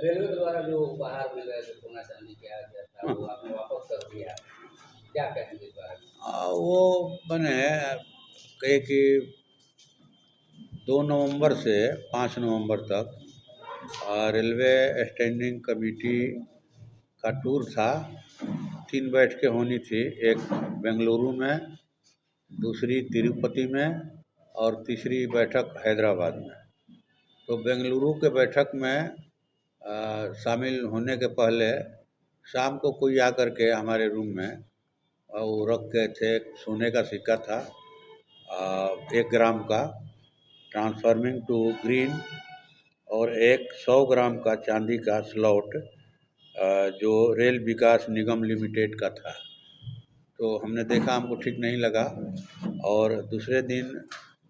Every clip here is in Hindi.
रेलवे द्वारा जो उपहार मिल रहे थे सोना चांदी क्या क्या था हाँ, वो आपने वापस कर दिया, क्या कहेंगे इस बारे में? वो मैंने कहे कि 2 नवंबर से 5 नवंबर तक रेलवे स्टैंडिंग कमेटी का टूर था। 3 बैठकें होनी थी, एक बेंगलुरु में, दूसरी तिरुपति में और तीसरी बैठक हैदराबाद में। तो बेंगलुरु के बैठक में शामिल होने के पहले शाम को कोई आकर के हमारे रूम में वो रख गए थे। एक सोने का सिक्का था 1 ग्राम का, ट्रांसफॉर्मिंग टू ग्रीन, और एक 100 ग्राम का चांदी का स्लॉट जो रेल विकास निगम लिमिटेड का था। तो हमने देखा, हमको ठीक नहीं लगा। और दूसरे दिन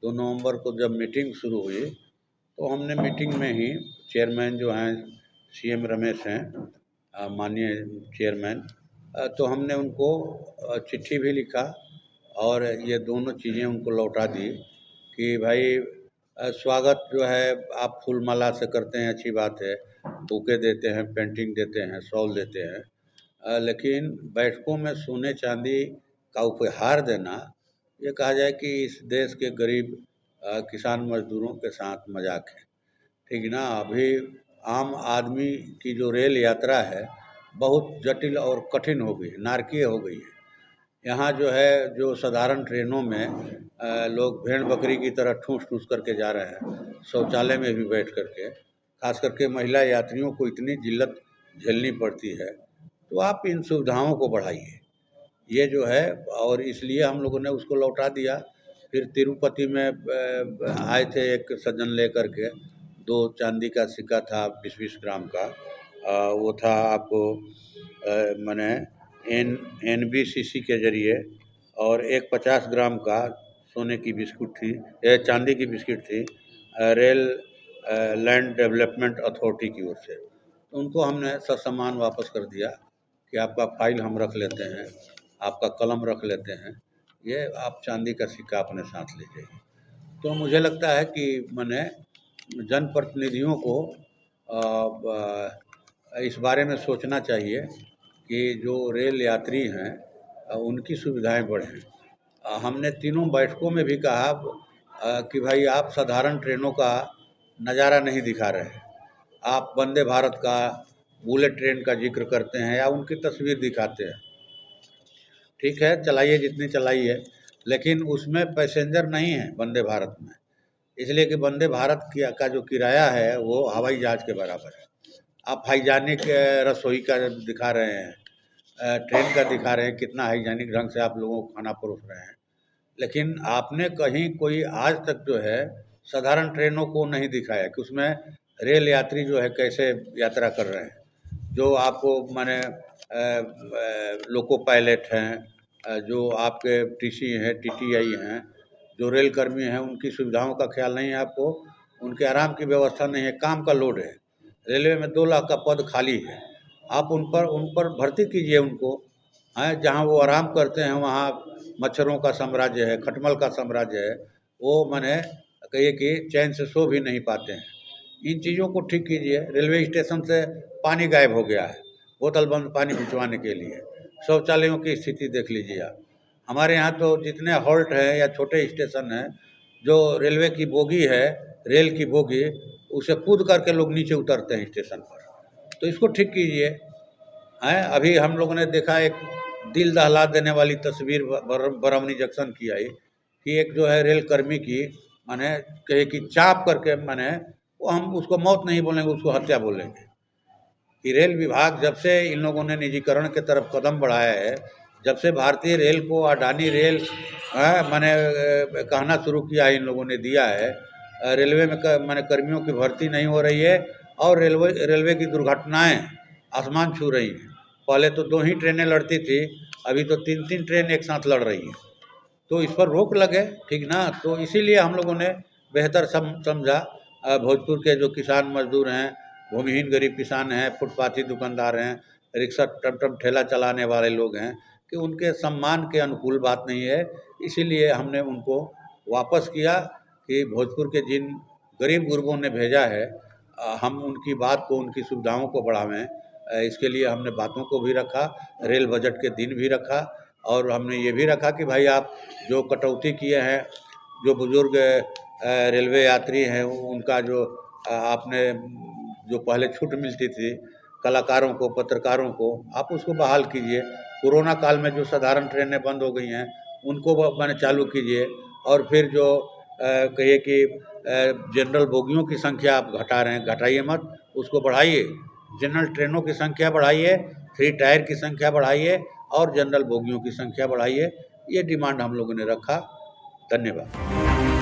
2 नवंबर को जब मीटिंग शुरू हुई तो हमने मीटिंग में ही चेयरमैन जो हैं सीएम रमेश हैं, माननीय चेयरमैन, तो हमने उनको चिट्ठी भी लिखा और ये दोनों चीज़ें उनको लौटा दी कि भाई स्वागत जो है आप फूल माला से करते हैं, अच्छी बात है, बुके देते हैं, पेंटिंग देते हैं, शॉल देते हैं, लेकिन बैठकों में सोने चांदी का उपहार देना, ये कहा जाए कि इस देश के गरीब किसान मजदूरों के साथ मजाक है। ठीक ना? अभी आम आदमी की जो रेल यात्रा है बहुत जटिल और कठिन हो गई है, नारकीय हो गई है। यहाँ जो है, जो साधारण ट्रेनों में लोग भेड़ बकरी की तरह ठूस ठूस करके जा रहे हैं, शौचालय में भी बैठ करके, खास करके महिला यात्रियों को इतनी जिल्लत झेलनी पड़ती है। तो आप इन सुविधाओं को बढ़ाइए, ये जो है। और इसलिए हम लोगों ने उसको लौटा दिया। फिर तिरुपति में आए थे एक सज्जन लेकर के, 2 चांदी का सिक्का था 20-20 ग्राम का, वो था आपको मैंने एनबीसीसी के जरिए, और एक 50 ग्राम का सोने की बिस्कुट थी, चांदी की बिस्किट थी, रेल लैंड डेवलपमेंट अथॉरिटी की ओर से। तो उनको हमने ससामान वापस कर दिया कि आपका फाइल हम रख लेते हैं, आपका कलम रख लेते हैं, ये आप चांदी का सिक्का अपने साथ ले जाइए। तो मुझे लगता है कि मैंने जनप्रतिनिधियों को इस बारे में सोचना चाहिए कि जो रेल यात्री हैं उनकी सुविधाएं बढ़ें। हमने तीनों बैठकों में भी कहा कि भाई आप साधारण ट्रेनों का नज़ारा नहीं दिखा रहे हैं, आप वंदे भारत का, बुलेट ट्रेन का जिक्र करते हैं या उनकी तस्वीर दिखाते हैं। ठीक है, चलाइए जितनी चलाइए, लेकिन उसमें पैसेंजर नहीं है वंदे भारत में, इसलिए कि वंदे भारत का जो किराया है वो हवाई जहाज़ के बराबर है। आप हाइजानिक रसोई का दिखा रहे हैं, ट्रेन का दिखा रहे हैं, कितना हाइजानिक ढंग से आप लोगों को खाना परोस रहे हैं, लेकिन आपने कहीं कोई आज तक जो है साधारण ट्रेनों को नहीं दिखाया कि उसमें रेल यात्री जो है कैसे यात्रा कर रहे हैं। जो आपको माने लोको पायलट हैं, जो आपके टीसी हैं, टीटीआई हैं, जो रेल कर्मी हैं, उनकी सुविधाओं का ख्याल नहीं है आपको, उनके आराम की व्यवस्था नहीं है, काम का लोड है। रेलवे में 2 लाख का पद खाली है, आप उन पर भर्ती कीजिए उनको। हैं, जहाँ वो आराम करते हैं वहाँ मच्छरों का साम्राज्य है, खटमल का साम्राज्य है, वो माने कहिए कि चैन से सो भी नहीं पाते हैं। इन चीज़ों को ठीक कीजिए। रेलवे स्टेशन से पानी गायब हो गया है, बोतल बंद पानी भिजवाने के लिए। शौचालयों की स्थिति देख लीजिए आप। हमारे यहाँ तो जितने हॉल्ट हैं या छोटे स्टेशन हैं, जो रेलवे की बोगी है, रेल की बोगी, उसे कूद करके लोग नीचे उतरते हैं स्टेशन पर। तो इसको ठीक कीजिए। हैं, अभी हम लोगों ने देखा एक दिल दहला देने वाली तस्वीर बरौनी जंक्शन की आई कि एक जो है रेल कर्मी की, माने कहे कि चाप करके, माने वो हम उसको मौत नहीं बोलेंगे, उसको हत्या बोलेंगे। कि रेल विभाग जब से इन लोगों ने निजीकरण के तरफ कदम बढ़ाया है, जब से भारतीय रेल को अडानी रेल माने कहना शुरू किया है, इन लोगों ने दिया है, रेलवे में माने कर्मियों की भर्ती नहीं हो रही है, और रेलवे की दुर्घटनाएं आसमान छू रही हैं। पहले तो 2 ही ट्रेनें लड़ती थी, अभी तो 3-3 ट्रेन एक साथ लड़ रही हैं। तो इस पर रोक लगे, ठीक ना? तो इसीलिए हम लोगों ने बेहतर समझा, भोजपुर के जो किसान मजदूर हैं, भूमिहीन गरीब किसान हैं, फुटपाथी दुकानदार हैं, रिक्शा टमटम ठेला चलाने वाले लोग हैं, कि उनके सम्मान के अनुकूल बात नहीं है। इसीलिए हमने उनको वापस किया कि भोजपुर के जिन गरीब गुरबों ने भेजा है, हम उनकी बात को, उनकी सुविधाओं को बढ़ावें। इसके लिए हमने बातों को भी रखा, रेल बजट के दिन भी रखा, और हमने ये भी रखा कि भाई आप जो कटौती किए हैं, जो बुज़ुर्ग रेलवे यात्री हैं उनका जो आपने जो पहले छूट मिलती थी कलाकारों को, पत्रकारों को, आप उसको बहाल कीजिए। कोरोना काल में जो साधारण ट्रेनें बंद हो गई हैं उनको माने चालू कीजिए। और फिर जो कहिए कि जनरल बोगियों की संख्या आप घटा रहे हैं, घटाइए मत, उसको बढ़ाइए। जनरल ट्रेनों की संख्या बढ़ाइए, 3 टायर की संख्या बढ़ाइए और जनरल बोगियों की संख्या बढ़ाइए। ये डिमांड हम लोगों ने रखा। धन्यवाद।